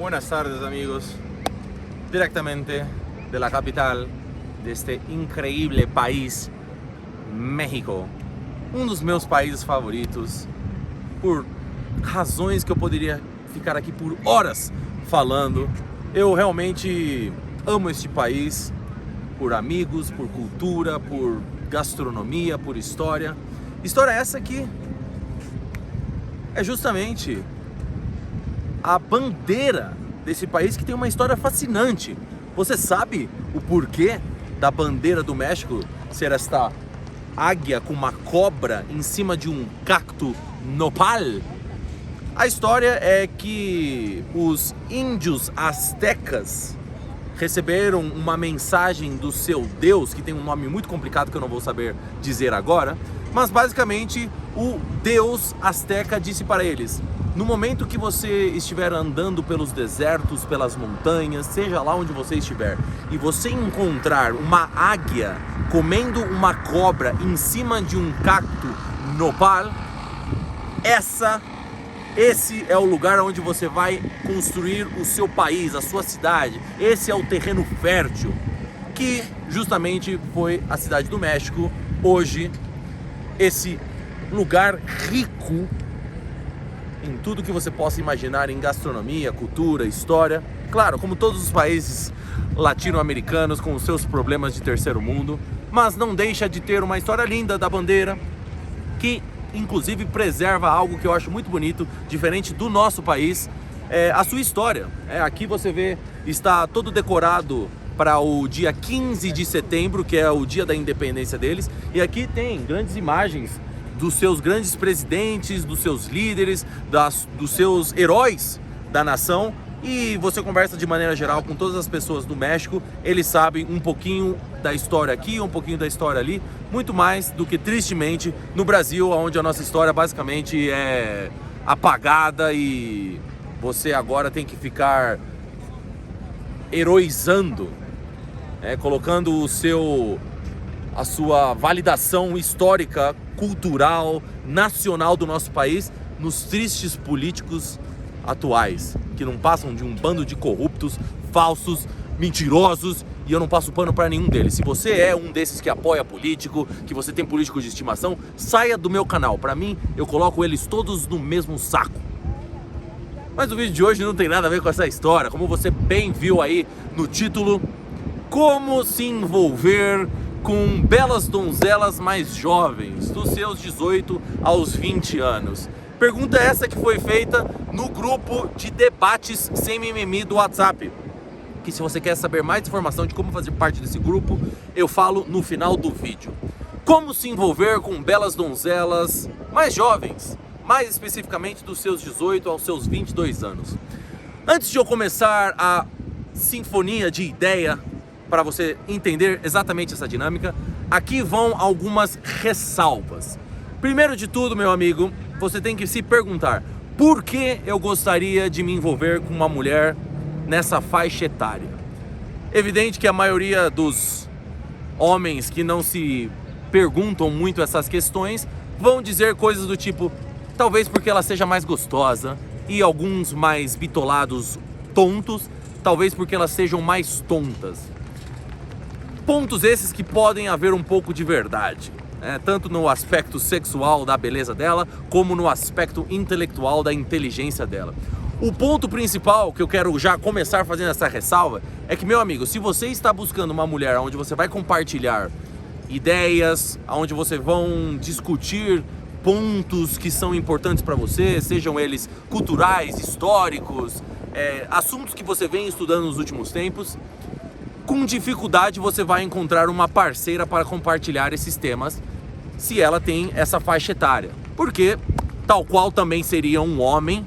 Buenas tardes amigos, directamente de la capital de este increíble país, México. Um dos meus países favoritos, por razões que eu poderia ficar aqui por horas falando. Eu realmente amo este país, por amigos, por cultura, por gastronomia, por história. História essa que é justamente a bandeira desse país, que tem uma história fascinante. Você sabe o porquê da bandeira do México ser esta águia com uma cobra em cima de um cacto nopal? A história é que os índios astecas receberam uma mensagem do seu Deus, que tem um nome muito complicado que eu não vou saber dizer agora, mas basicamente o Deus asteca disse para eles: no momento que você estiver andando pelos desertos, pelas montanhas, seja lá onde você estiver, e você encontrar uma águia comendo uma cobra em cima de um cacto nopal, esse é o lugar onde você vai construir o seu país, a sua cidade. Esse é o terreno fértil, que justamente foi a cidade do México. Hoje, esse lugar rico em tudo que você possa imaginar, em gastronomia, cultura, história. Claro, como todos os países latino-americanos com os seus problemas de terceiro mundo, mas não deixa de ter uma história linda da bandeira, que inclusive preserva algo que eu acho muito bonito, diferente do nosso país, a sua história. Aqui você vê, está todo decorado para o dia 15 de setembro, que é o dia da independência deles, e aqui tem grandes imagens dos seus grandes presidentes, dos seus líderes, dos seus heróis da nação. E você conversa de maneira geral com todas as pessoas do México, eles sabem um pouquinho da história aqui, um pouquinho da história ali, muito mais do que, tristemente, no Brasil, onde a nossa história basicamente é apagada e você agora tem que ficar heroizando, colocando a sua validação histórica, cultural, nacional do nosso país nos tristes políticos atuais, que não passam de um bando de corruptos, falsos, mentirosos, e eu não passo pano para nenhum deles. Se você é um desses que apoia político, que você tem político de estimação, saia do meu canal. Para mim, eu coloco eles todos no mesmo saco. Mas o vídeo de hoje não tem nada a ver com essa história. Como você bem viu aí no título, como se envolver com belas donzelas mais jovens, dos seus 18 aos 20 anos. Pergunta essa que foi feita no grupo de debates sem mimimi do WhatsApp, que se você quer saber mais informação de como fazer parte desse grupo, eu falo no final do vídeo. Como se envolver com belas donzelas mais jovens, mais especificamente dos seus 18 aos seus 22 anos. Antes de eu começar a sinfonia de ideia, para você entender exatamente essa dinâmica, aqui vão algumas ressalvas. Primeiro de tudo, meu amigo, você tem que se perguntar: por que eu gostaria de me envolver com uma mulher nessa faixa etária? Evidente que a maioria dos homens que não se perguntam muito essas questões vão dizer coisas do tipo: talvez porque ela seja mais gostosa, e alguns mais bitolados tontos, talvez porque elas sejam mais tontas. Pontos esses que podem haver um pouco de verdade, tanto no aspecto sexual da beleza dela, como no aspecto intelectual da inteligência dela. O ponto principal que eu quero já começar fazendo essa ressalva é que, meu amigo, se você está buscando uma mulher onde você vai compartilhar ideias, onde vocês vão discutir pontos que são importantes para você, sejam eles culturais, históricos, assuntos que você vem estudando nos últimos tempos, com dificuldade você vai encontrar uma parceira para compartilhar esses temas, se ela tem essa faixa etária. Porque, tal qual também seria um homem,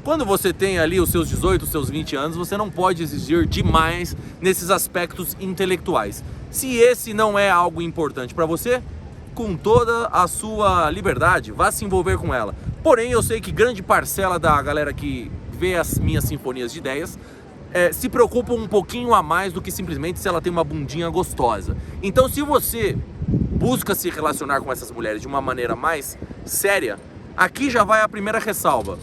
quando você tem ali os seus 18, os seus 20 anos, você não pode exigir demais nesses aspectos intelectuais. Se esse não é algo importante para você, com toda a sua liberdade, vá se envolver com ela. Porém, eu sei que grande parcela da galera que vê as minhas sinfonias de ideias se preocupa um pouquinho a mais do que simplesmente se ela tem uma bundinha gostosa. Então, se você busca se relacionar com essas mulheres de uma maneira mais séria, aqui já vai a primeira ressalva.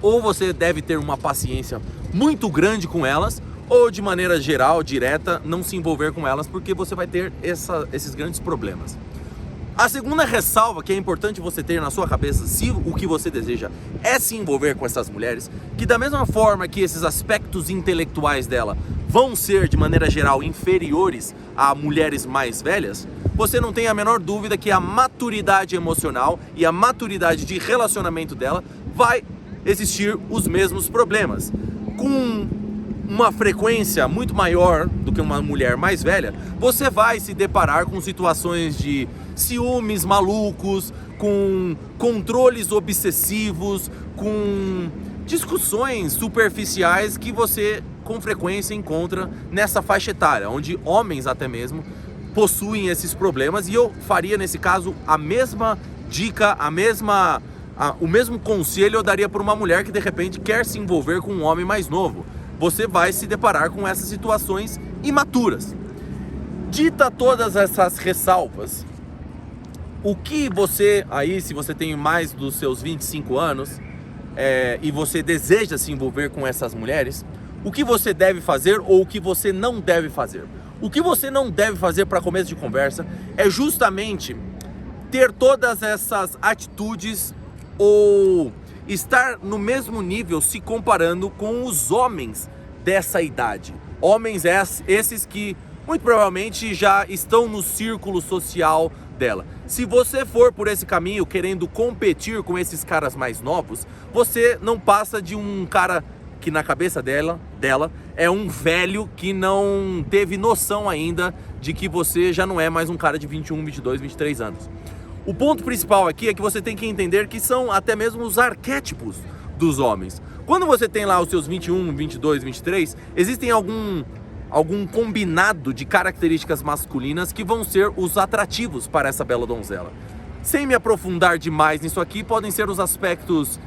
ou você deve ter uma paciência muito grande com elas, ou de maneira geral, direta, não se envolver com elas, porque você vai ter esses grandes problemas. A segunda ressalva que é importante você ter na sua cabeça, se o que você deseja é se envolver com essas mulheres, que da mesma forma que esses aspectos intelectuais dela vão ser, de maneira geral, inferiores a mulheres mais velhas, você não tem a menor dúvida que a maturidade emocional e a maturidade de relacionamento dela vai existir os mesmos problemas. Com uma frequência muito maior do que uma mulher mais velha, você vai se deparar com situações de ciúmes malucos, com controles obsessivos, com discussões superficiais que você com frequência encontra nessa faixa etária, onde homens até mesmo possuem esses problemas. E eu faria nesse caso a mesma dica, o mesmo conselho eu daria para uma mulher que de repente quer se envolver com um homem mais novo. Você vai se deparar com essas situações imaturas. Dita todas essas ressalvas, o que você aí, se você tem mais dos seus 25 anos e você deseja se envolver com essas mulheres, o que você deve fazer ou o que você não deve fazer? O que você não deve fazer para começo de conversa é justamente ter todas essas atitudes ou estar no mesmo nível se comparando com os homens dessa idade. Homens esses que muito provavelmente já estão no círculo social dela. Se você for por esse caminho querendo competir com esses caras mais novos, você não passa de um cara que na cabeça dela é um velho que não teve noção ainda de que você já não é mais um cara de 21, 22, 23 anos. O ponto principal aqui é que você tem que entender que são até mesmo os arquétipos dos homens. Quando você tem lá os seus 21, 22, 23, existem algum combinado de características masculinas que vão ser os atrativos para essa bela donzela. Sem me aprofundar demais nisso aqui, podem ser os aspectos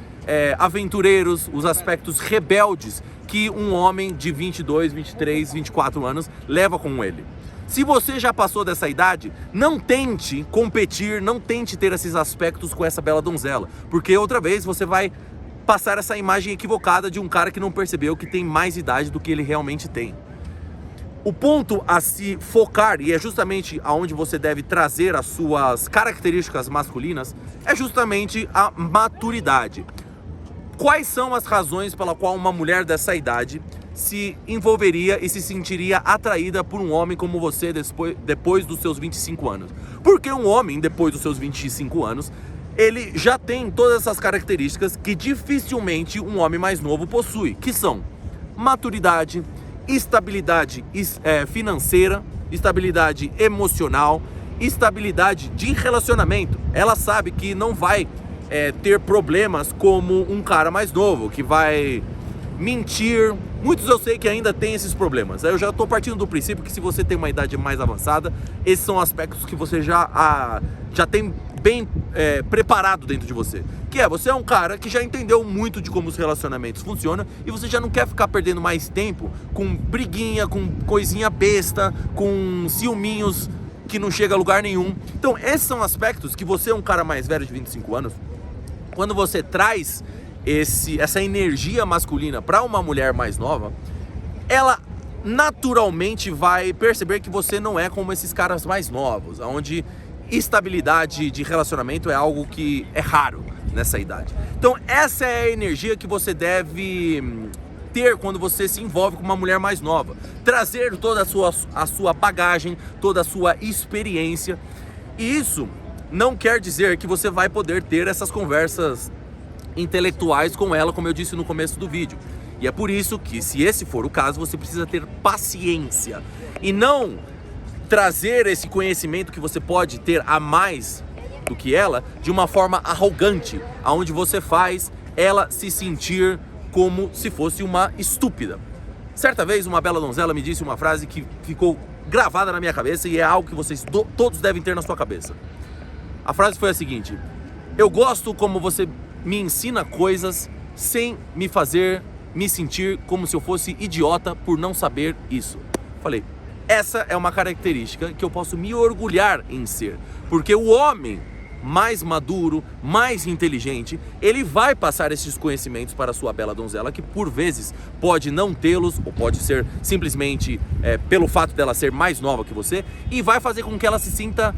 aventureiros, os aspectos rebeldes que um homem de 22, 23, 24 anos leva com ele. Se você já passou dessa idade, não tente competir, não tente ter esses aspectos com essa bela donzela, porque outra vez você vai passar essa imagem equivocada de um cara que não percebeu que tem mais idade do que ele realmente tem. O ponto a se focar, e é justamente aonde você deve trazer as suas características masculinas, é justamente a maturidade. Quais são as razões pela qual uma mulher dessa idade se envolveria e se sentiria atraída por um homem como você depois dos seus 25 anos? Porque um homem, depois dos seus 25 anos, ele já tem todas essas características que dificilmente um homem mais novo possui, que são maturidade, estabilidade financeira, estabilidade emocional, estabilidade de relacionamento. Ela sabe que não vai ter problemas como um cara mais novo, que vai mentir. Muitos eu sei que ainda tem esses problemas. Eu já estou partindo do princípio que se você tem uma idade mais avançada, esses são aspectos que você já tem bem preparado dentro de você. Que você é um cara que já entendeu muito de como os relacionamentos funcionam e você já não quer ficar perdendo mais tempo com briguinha, com coisinha besta, com ciúminhos que não chega a lugar nenhum. Então esses são aspectos que você é um cara mais velho de 25 anos, quando você traz essa energia masculina para uma mulher mais nova, ela naturalmente vai perceber que você não é como esses caras mais novos, onde estabilidade de relacionamento é algo que é raro nessa idade. Então essa é a energia que você deve ter quando você se envolve com uma mulher mais nova. Trazer toda a sua bagagem, toda a sua experiência. E isso não quer dizer que você vai poder ter essas conversas intelectuais com ela, como eu disse no começo do vídeo. E é por isso que, se esse for o caso, você precisa ter paciência e não trazer esse conhecimento que você pode ter a mais do que ela de uma forma arrogante, aonde você faz ela se sentir como se fosse uma estúpida. Certa vez uma bela donzela me disse uma frase que ficou gravada na minha cabeça e é algo que vocês todos devem ter na sua cabeça. A frase foi a seguinte: eu gosto como você me ensina coisas sem me fazer me sentir como se eu fosse idiota por não saber isso. Falei, essa é uma característica que eu posso me orgulhar em ser, porque o homem mais maduro, mais inteligente, ele vai passar esses conhecimentos para a sua bela donzela, que por vezes pode não tê-los, ou pode ser simplesmente pelo fato dela ser mais nova que você, e vai fazer com que ela se sinta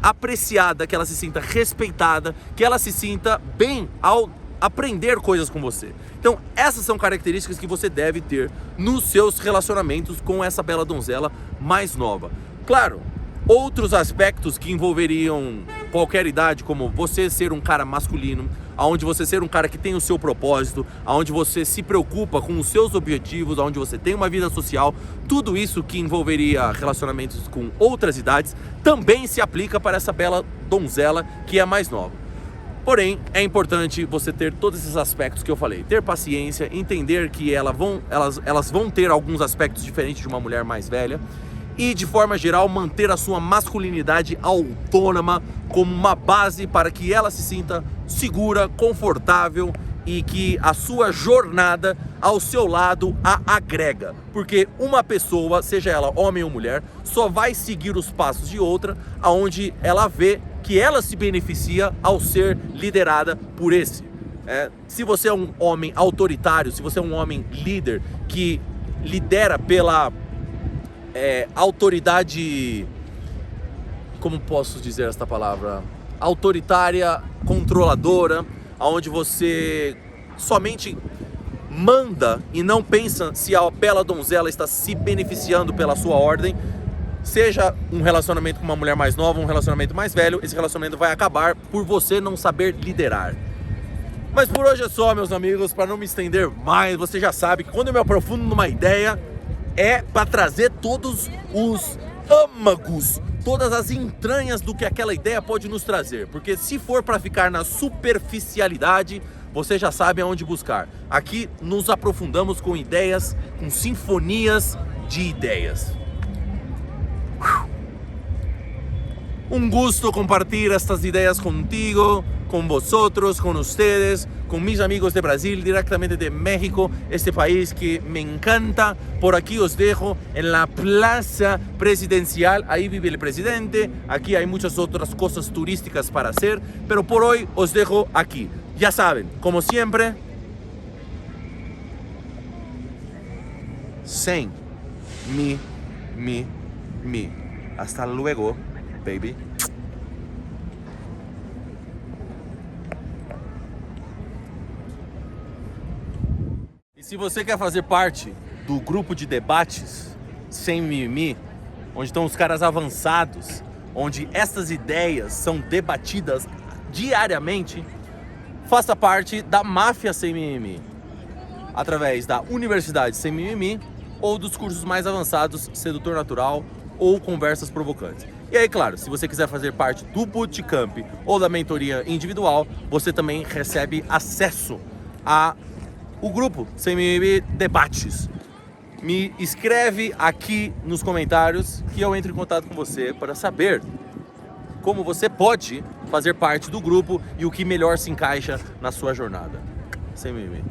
apreciada, que ela se sinta respeitada, que ela se sinta bem ao aprender coisas com você. Então essas são características que você deve ter nos seus relacionamentos com essa bela donzela mais nova. Claro, outros aspectos que envolveriam qualquer idade, como você ser um cara masculino, aonde você ser um cara que tem o seu propósito, aonde você se preocupa com os seus objetivos, aonde você tem uma vida social, tudo isso que envolveria relacionamentos com outras idades, também se aplica para essa bela donzela que é mais nova. Porém, é importante você ter todos esses aspectos que eu falei, ter paciência, entender que elas vão ter alguns aspectos diferentes de uma mulher mais velha, e de forma geral manter a sua masculinidade autônoma como uma base para que ela se sinta segura, confortável e que a sua jornada ao seu lado a agrega. Porque uma pessoa, seja ela homem ou mulher, só vai seguir os passos de outra aonde ela vê que ela se beneficia ao ser liderada por esse. Se você é um homem autoritário, se você é um homem líder que lidera pela autoridade, como posso dizer esta palavra? Autoritária, controladora, onde você somente manda e não pensa se a bela donzela está se beneficiando pela sua ordem, seja um relacionamento com uma mulher mais nova, um relacionamento mais velho, esse relacionamento vai acabar por você não saber liderar. Mas por hoje é só, meus amigos, para não me estender mais, você já sabe que quando eu me aprofundo numa ideia, é para trazer todos os âmagos, todas as entranhas do que aquela ideia pode nos trazer. Porque se for para ficar na superficialidade, você já sabe aonde buscar. Aqui nos aprofundamos com ideias, com sinfonias de ideias. Un gusto compartir estas ideas contigo, con vosotros, con ustedes, con mis amigos de Brasil, directamente de México, este país que me encanta. Por aquí os dejo en la plaza presidencial, ahí vive el presidente, aquí hay muchas otras cosas turísticas para hacer, pero por hoy os dejo aquí. Ya saben, como siempre, sem mi. Hasta luego, baby. E se você quer fazer parte do grupo de debates Sem Mimimi, onde estão os caras avançados, onde essas ideias são debatidas diariamente, faça parte da Máfia Sem Mimimi, através da Universidade Sem Mimimi ou dos cursos mais avançados Sedutor Natural ou Conversas Provocantes. E aí, claro, se você quiser fazer parte do Bootcamp ou da mentoria individual, você também recebe acesso a o grupo Sem Mimimi Debates. Me escreve aqui nos comentários que eu entro em contato com você para saber como você pode fazer parte do grupo e o que melhor se encaixa na sua jornada. Sem Mimimi.